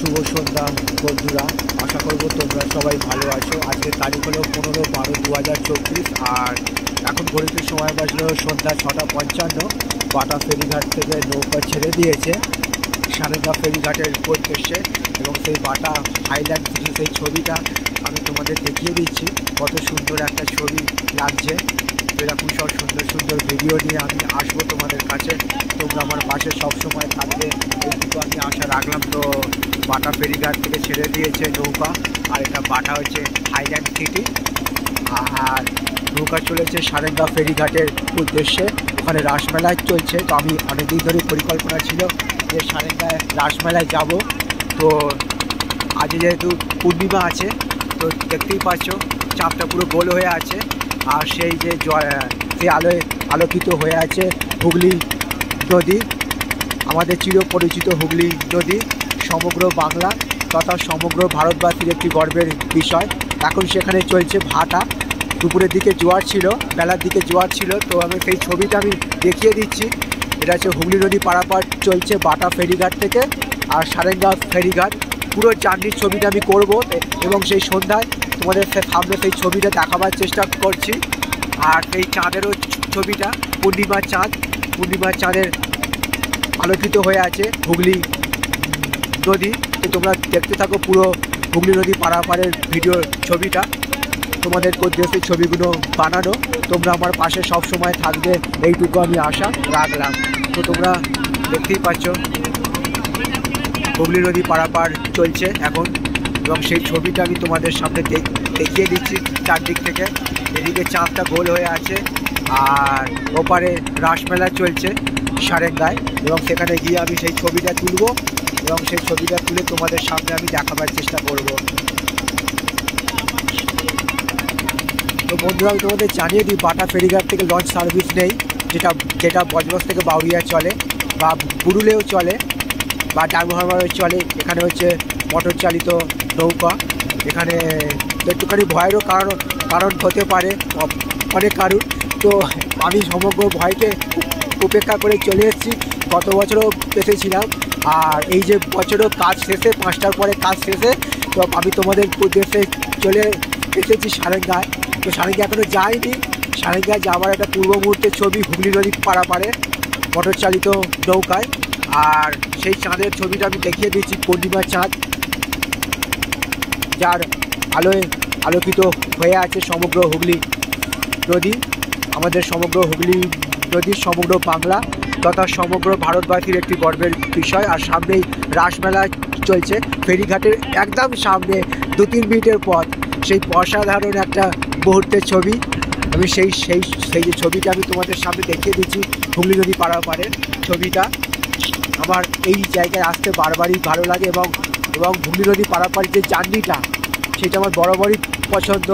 শুভ সন্ধ্যা বন্ধুরা, আশা করব তোমরা সবাই ভালো আছো। আজকের তারিখ হলো 15/12/2024 আর এখন ঘড়িতে সময় বাজলো সন্ধ্যা 6:55। বাটা ফেরিঘাট থেকে নৌকা ছেড়ে দিয়েছে সারেঙ্গা ফেরিঘাটের উদ্দেশ্যে এবং সেই বাটা হাইল্যান্ড সিটি সেই ছবিটা আমি তোমাদের দেখিয়ে দিচ্ছি। কত সুন্দর একটা ছবি লাগছে। এরকম সব সুন্দর সুন্দর ভিডিও নিয়ে আমি আসবো তোমাদের কাছে। তোমরা আমার পাশে সবসময় থাকবে, এইটুকু আমি আশা রাখলাম। তো বাটা ফেরিঘাট থেকে ছেড়ে দিয়েছে নৌকা, আর এটা বাটা হচ্ছে হাইল্যান্ড সিটি, আর নৌকা চলেছে সারেঙ্গা ফেরিঘাটের উদ্দেশ্যে। ওখানে রাসমেলায় চলছে। তো আমি অনেকদিন ধরে পরিকল্পনা ছিল যে সারেঙ্গায় রাসমেলায় যাব। তো আজ যেহেতু পূর্ণিমা আছে, তো দেখতেই পাচ্ছ চাপটা পুরো গোল হয়ে আছে, আর সেই যে সেই আলোয় আলোকিত হয়ে আছে হুগলি নদী, আমাদের চিরপরিচিত হুগলি নদী, সমগ্র বাংলা তথা সমগ্র ভারতবাসীর একটি গর্বের বিষয়। এখন সেখানে চলছে ভাটা। দুপুরের দিকে জোয়ার ছিল, বেলার দিকে জোয়ার ছিল। তো আমি সেই ছবিটা আমি দেখিয়ে দিচ্ছি। এটা হচ্ছে হুগলি নদী পারাপার চলছে বাটা ফেরিঘাট থেকে আর সারেঙ্গা ফেরিঘাট। পুরো জার্নির ছবিটা আমি করব এবং সেই সন্ধ্যায় তোমাদের সামনে সেই ছবিটা দেখাবার চেষ্টা করছি। আর সেই চাঁদেরও ছবিটা, পূর্ণিমার চাঁদের আলোকিত হয়ে আছে হুগলি নদী। তো তোমরা দেখতে থাকো পুরো হুগলি নদী পারাপারের ভিডিওর ছবিটা। তোমাদের উদ্দেশ্যে ছবিগুলো বানানো, তোমরা আমার পাশে সব সময় থাকবে, এইটুকু আমি আশা রাখলাম। তো তোমরা দেখতেই পাচ্ছ হুগলি নদী পারাপার চলছে এখন, এবং সেই ছবিটা আমি তোমাদের সামনে দেখিয়ে দিচ্ছি চারদিক থেকে। এদিকে চাঁদটা গোল হয়ে আছে, আর ওপারে রাসমেলা চলছে সারেঙ্গায়, এবং সেখানে গিয়ে আমি সেই ছবিটা তুলব এবং সেই ছবিটা তুলে তোমাদের সামনে আমি দেখাবার চেষ্টা করব। তো বন্ধুরা, আমি তোমাদের জানিয়ে দিই, বাটা ফেরিঘাট থেকে লঞ্চ সার্ভিস নেই, যেটা বজবজ থেকে বাউরিয়া চলে বা বুরুলেও চলে বা ডায়মন্ড চলে। এখানে হচ্ছে মোটর চালিত নৌকা। এখানে একটুখানি ভয়েরও কারণ হতে পারে অনেক কারণ। তো আমি সমগ্র ভয়কে উপেক্ষা করে চলে এসেছি। গত বছরও এসেছিলাম, আর এই যে বছরও কাজ শেষে, 5টার পরে কাজ শেষে, তো আমি তোমাদের উদ্দেশ্যে চলে এসেছি সারেঙ্গায়। তো সারেঙ্গা এখনও যাইনি। সারেঙ্গায় যাওয়ার একটা পূর্ব মুহূর্তের ছবি হুগলি নদী পারাপারে মোটর চালিত নৌকায়। আর সেই চাঁদের ছবিটা আমি দেখিয়ে দিচ্ছি, পূর্ণিমার চাঁদ, যার আলোয় আলোকিত হয়ে আছে সমগ্র হুগলি নদী, আমাদের সমগ্র হুগলি নদী, সমগ্র বাংলা তথা সমগ্র ভারতবাসীর একটি গর্বের বিষয়। আর সামনেই রাসমেলা চলছে ফেরিঘাটের একদম সামনে, 2-3 মিনিটের পথ। সেই অসাধারণ একটা মুহূর্তের ছবি আমি সেই যে ছবিটা আমি তোমাদের সামনে দেখিয়ে দিচ্ছি, হুগলি নদী পারাপারের ছবিটা। আমার এই জায়গায় আসতে বারবারই ভালো লাগে, এবং হুগলি নদী পারাপারের যে জার্নিটা, সেটা আমার বরাবরই পছন্দ।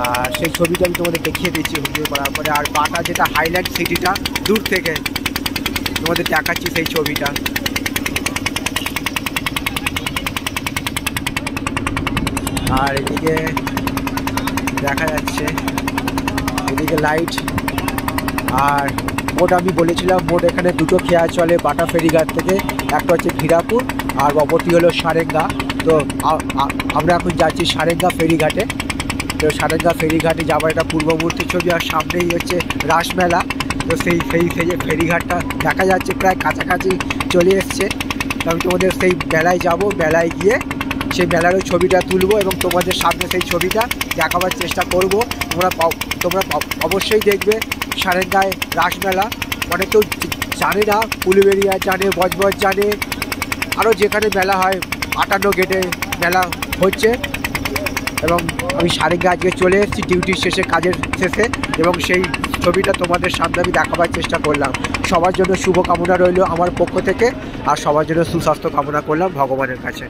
আর সেই ছবিটা আমি তোমাদের দেখিয়ে দিচ্ছি হুগলি পারাপারে। আর বাটা যেটা হাইল্যান্ড সিটিটা দূর থেকে তোমাদের দেখাচ্ছি সেই ছবিটা। আর এদিকে দেখা যাচ্ছে, এদিকে লাইট। আর মোট আমি বলেছিলাম, মোট এখানে দুটো খেয়া চলে বাটা ফেরিঘাট থেকে, একটা হচ্ছে ক্ষীরাপুর আর অপরটি হলো সারেঙ্গা। তো আমরা এখন যাচ্ছি সারেঙ্গা ফেরিঘাটে। তো সারেঙ্গা ফেরিঘাটে যাওয়ার একটা পূর্ব মুহূর্তের ছবি, আর সামনেই হচ্ছে রাসমেলা। তো সেই ফেরিঘাটটা দেখা যাচ্ছে প্রায় কাছাকাছি চলে এসছে। তো আমি তোমাদের সেই মেলায় যাব, মেলায় গিয়ে সেই মেলারও ছবিটা তুলব এবং তোমাদের সামনে সেই ছবিটা দেখাবার চেষ্টা করব। তোমরা অবশ্যই দেখবে সারেঙ্গায় রাসমেলা। অনেক কেউ জানে না, উলুবেড়িয়া জানে, বজবজ জানে, আরও যেখানে মেলা হয় 58 গেটে মেলা হচ্ছে। এবং আমি সারেঙ্গা আজকে চলে এসেছি ডিউটির শেষে, কাজের শেষে, এবং সেই ছবিটা তোমাদের সামনে আমি দেখাবার চেষ্টা করলাম। সবার জন্য শুভকামনা রইল আমার পক্ষ থেকে, আর সবার জন্য সুস্বাস্থ্য কামনা করলাম ভগবানের কাছে।